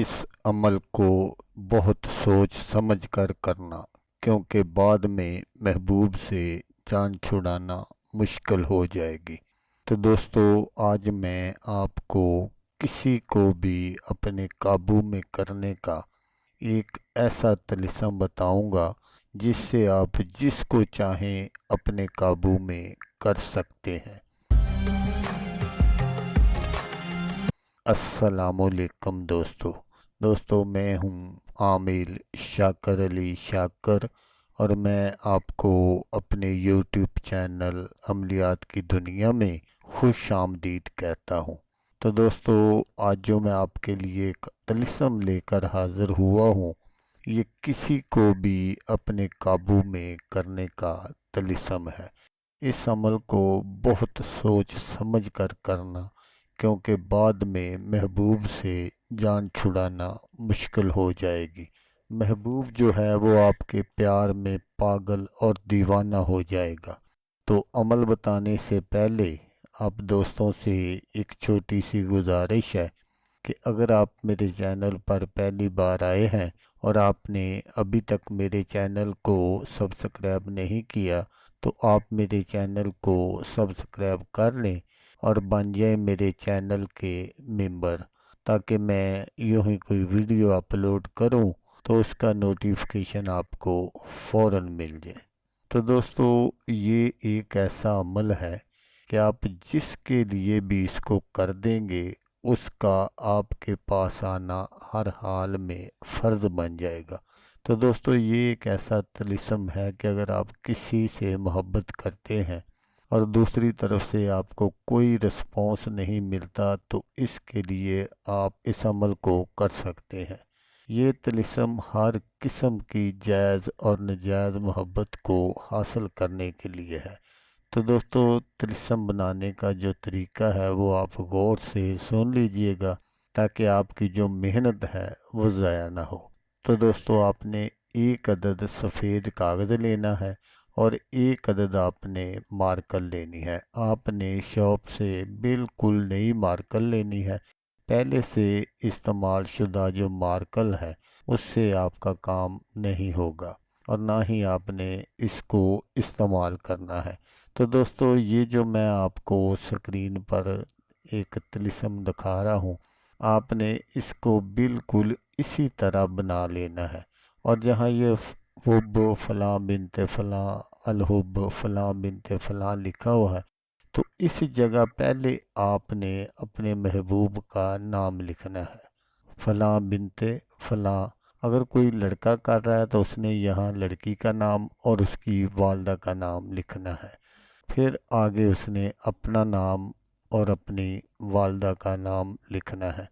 اس عمل کو بہت سوچ سمجھ کر کرنا، کیونکہ بعد میں محبوب سے جان چھڑانا مشکل ہو جائے گی۔ تو دوستو، آج میں آپ کو کسی کو بھی اپنے قابو میں کرنے کا ایک ایسا طلسم بتاؤں گا جس سے آپ جس کو چاہیں اپنے قابو میں کر سکتے ہیں۔ السلام علیکم دوستو، میں ہوں عامل شاکر علی شاکر، اور میں آپ کو اپنے یوٹیوب چینل عملیات کی دنیا میں خوش آمدید کہتا ہوں۔ تو دوستو، آج جو میں آپ کے لیے ایک طلسم لے کر حاضر ہوا ہوں، یہ کسی کو بھی اپنے قابو میں کرنے کا طلسم ہے۔ اس عمل کو بہت سوچ سمجھ کر کرنا، کیونکہ بعد میں محبوب سے جان چھڑانا مشکل ہو جائے گی۔ محبوب جو ہے وہ آپ کے پیار میں پاگل اور دیوانہ ہو جائے گا۔ تو عمل بتانے سے پہلے آپ دوستوں سے ایک چھوٹی سی گزارش ہے کہ اگر آپ میرے چینل پر پہلی بار آئے ہیں اور آپ نے ابھی تک میرے چینل کو سبسکرائب نہیں کیا، تو آپ میرے چینل کو سبسکرائب کر لیں اور بن جائیں میرے چینل کے ممبر، تاکہ میں یوں ہی کوئی ویڈیو اپلوڈ کروں تو اس کا نوٹیفیکیشن آپ کو فوراً مل جائے۔ تو دوستو، یہ ایک ایسا عمل ہے کہ آپ جس کے لیے بھی اس کو کر دیں گے، اس کا آپ کے پاس آنا ہر حال میں فرض بن جائے گا۔ تو دوستو، یہ ایک ایسا طلسم ہے کہ اگر آپ کسی سے محبت کرتے ہیں اور دوسری طرف سے آپ کو کوئی رسپانس نہیں ملتا، تو اس کے لیے آپ اس عمل کو کر سکتے ہیں۔ یہ طلسم ہر قسم کی جائز اور ناجائز محبت کو حاصل کرنے کے لیے ہے۔ تو دوستو، طلسم بنانے کا جو طریقہ ہے وہ آپ غور سے سن لیجئے گا، تاکہ آپ کی جو محنت ہے وہ ضائع نہ ہو۔ تو دوستو، آپ نے ایک عدد سفید کاغذ لینا ہے اور ایک عدد آپ نے مارکر لینی ہے۔ آپ نے شاپ سے بالکل نئی مارکر لینی ہے۔ پہلے سے استعمال شدہ جو مارکر ہے اس سے آپ کا کام نہیں ہوگا، اور نہ ہی آپ نے اس کو استعمال کرنا ہے۔ تو دوستو، یہ جو میں آپ کو سکرین پر ایک طلسم دکھا رہا ہوں، آپ نے اس کو بالکل اسی طرح بنا لینا ہے، اور جہاں یہ حب فلاں بنت فلاں، الحب فلاں بنت فلاں لکھا ہوا ہے، تو اس جگہ پہلے آپ نے اپنے محبوب کا نام لکھنا ہے، فلاں بنت فلاں۔ اگر کوئی لڑکا کر رہا ہے تو اس نے یہاں لڑکی کا نام اور اس کی والدہ کا نام لکھنا ہے۔ پھر آگے اس نے اپنا نام اور اپنی والدہ کا نام لکھنا ہے۔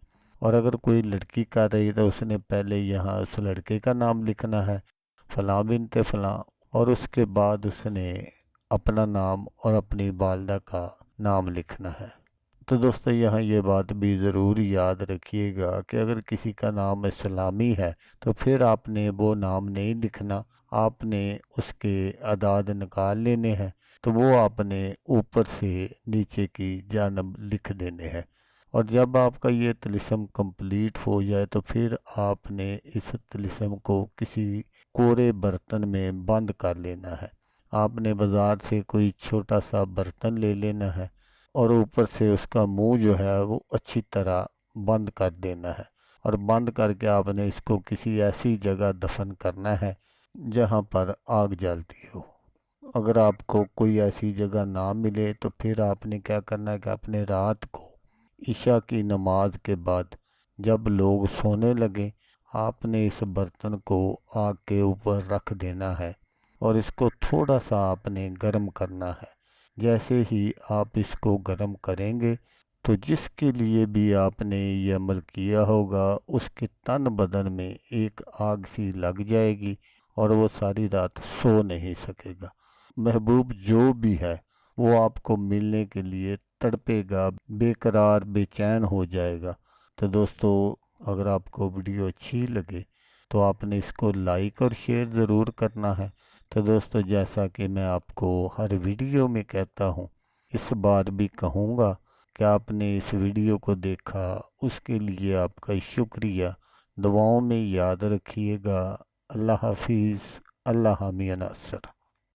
اور اگر کوئی لڑکی کر رہی ہے تو اس نے پہلے یہاں اس لڑکے کا نام لکھنا ہے، فلاں بنت فلاں، اور اس کے بعد اس نے اپنا نام اور اپنی والدہ کا نام لکھنا ہے۔ تو دوستو، یہاں یہ بات بھی ضرور یاد رکھیے گا کہ اگر کسی کا نام اسلامی ہے تو پھر آپ نے وہ نام نہیں لکھنا، آپ نے اس کے اعداد نکال لینے ہیں، تو وہ آپ نے اوپر سے نیچے کی جانب لکھ دینے ہیں۔ اور جب آپ کا یہ طلسم کمپلیٹ ہو جائے تو پھر آپ نے اس طلسم کو کسی کورے برتن میں بند کر لینا ہے۔ آپ نے بازار سے کوئی چھوٹا سا برتن لے لینا ہے، اور اوپر سے اس کا منہ جو ہے وہ اچھی طرح بند کر دینا ہے، اور بند کر کے آپ نے اس کو کسی ایسی جگہ دفن کرنا ہے جہاں پر آگ جلتی ہو۔ اگر آپ کو کوئی ایسی جگہ نہ ملے تو پھر آپ نے کیا کرنا ہے کہ اپنے رات کو عشاء کی نماز کے بعد جب لوگ سونے لگیں، آپ نے اس برتن کو آگ کے اوپر رکھ دینا ہے، اور اس کو تھوڑا سا آپ نے گرم کرنا ہے۔ جیسے ہی آپ اس کو گرم کریں گے تو جس کے لیے بھی آپ نے یہ عمل کیا ہوگا اس کے تن بدن میں ایک آگ سی لگ جائے گی، اور وہ ساری رات سو نہیں سکے گا۔ محبوب جو بھی ہے وہ آپ کو ملنے کے لیے تڑپے گا، بے قرار بے چین ہو جائے گا۔ تو دوستو، اگر آپ کو ویڈیو اچھی لگے تو آپ نے اس کو لائک اور شیئر ضرور کرنا ہے۔ تو دوستو، جیسا کہ میں آپ کو ہر ویڈیو میں کہتا ہوں، اس بار بھی کہوں گا کہ آپ نے اس ویڈیو کو دیکھا، اس کے لیے آپ کا شکریہ۔ دعاؤں میں یاد رکھیے گا۔ اللہ حافظ۔ اللہ حامی ناصر۔